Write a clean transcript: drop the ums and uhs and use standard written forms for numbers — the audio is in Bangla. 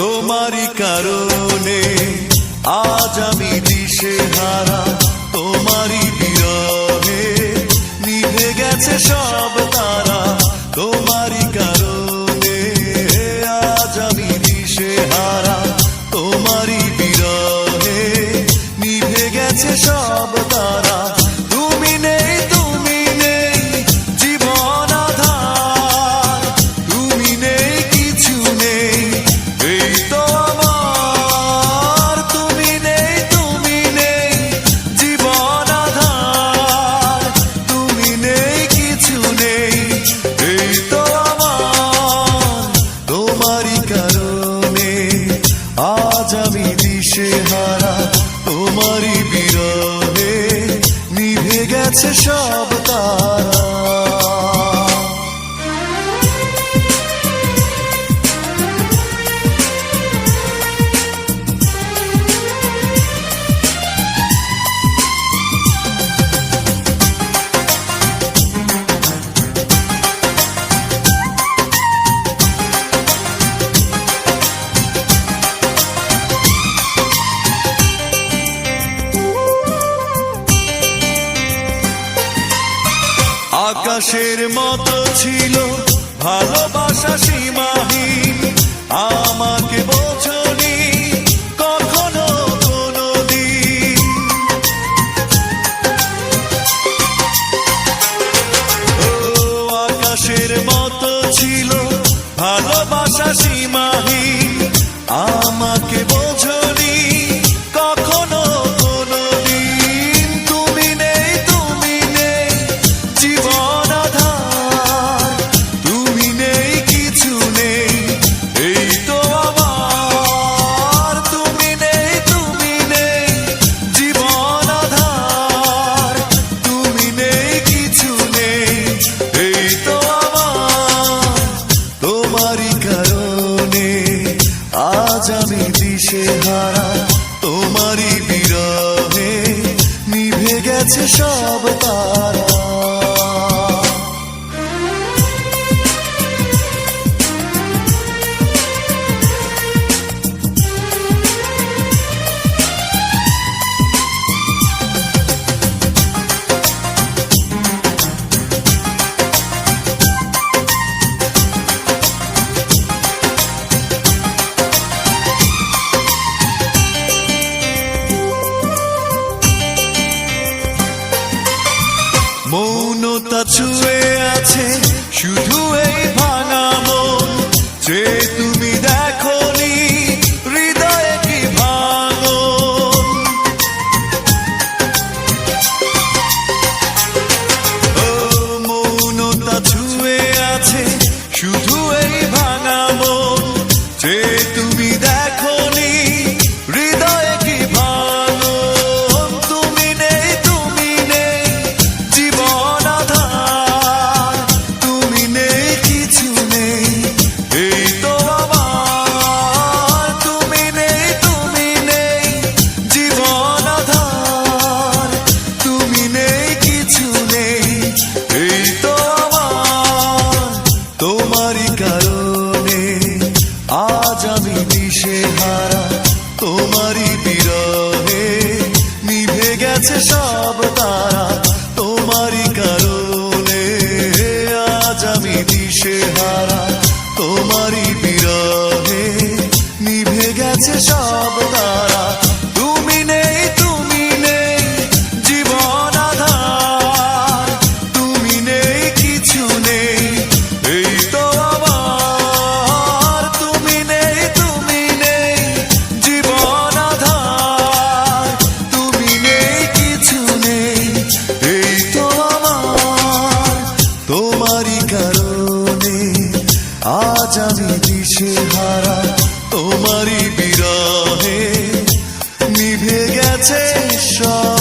তোমারই কারণে আজ আমি দিশেহারা, তোমারই বিরহে নিভে গেছে সব তারা। তোমারই কারণে আজ আমি দিশেহারা, তোমারই বিরহে নিভে গেছে সব তারা। তুমি নেই, তুমি নেই জীবন আধার, তুমি নেই, কিছু নেই এই তো আমার। তুমি নেই, তুমি নেই জীবন আধার, তুমি নেই, কিছু নেই এই তো আমার। তোমারই কারণে আজ আমি দিশেহারা, তোমারই বিরহে নিভে গেছে সব তারা। আকাশের মতো ছিল ভালোবাসা সীমাহীন, আমাকে বোঝনি কখনো কোনোদিন। ও আকাশের মতো ছিল ভালোবাসা সীমাহীন, আমাকে বোঝনি কখনো কোনোদিন। তুমি নেই, তুমি নেই জীবন আধার, তুমি নেই, কিছু নেই এই তো আমার। তুমি নেই, তুমি নেই জীবন আধার, তুমি নেই, কিছু নেই এই তো আমার। তোমারই কারণে আজ আমি দিশেহারা, তোমারই বিরহে নিভে গেছে সব তারা। মৌনতা ছুঁয়ে আছে শুধু এই ভাঙা মন, যে তুমি দেখোনি হৃদয়ে কি ভাঙন। ও মৌনতা ছুঁয়ে আছে শুধু এই ভাঙা মন, যে তুমি দেখোনি হৃদয়ে কি ভাঙন। তুমি নেই, তুমি নেই জীবন আধার, তুমি নেই, কিছু নেই এই তো আমার। তুমি নেই, তুমি নেই জীবন আধার, তুমি নেই, কিছু নেই এই তো আমার। তোমারই কারণে আজ আমি দিশেহারা, তোমারই বিরহে নিভে গেছে সব তারা। তোমারই কারণে আজ আমি দিশেহারা, তোমারই বিরহে নিভে গেছে সব তারা। তুমি নেই, তুমি নেই জীবন আধার, তুমি নেই, কিছু নেই এই তো আমার। তুমি নেই, তুমি নেই জীবন আধার, তুমি নেই, কিছু নেই এই তো আমার। তোমারই কারণে আজ আমি দিশেহারা, তোমারই বিরহে নিভে গেছে সব।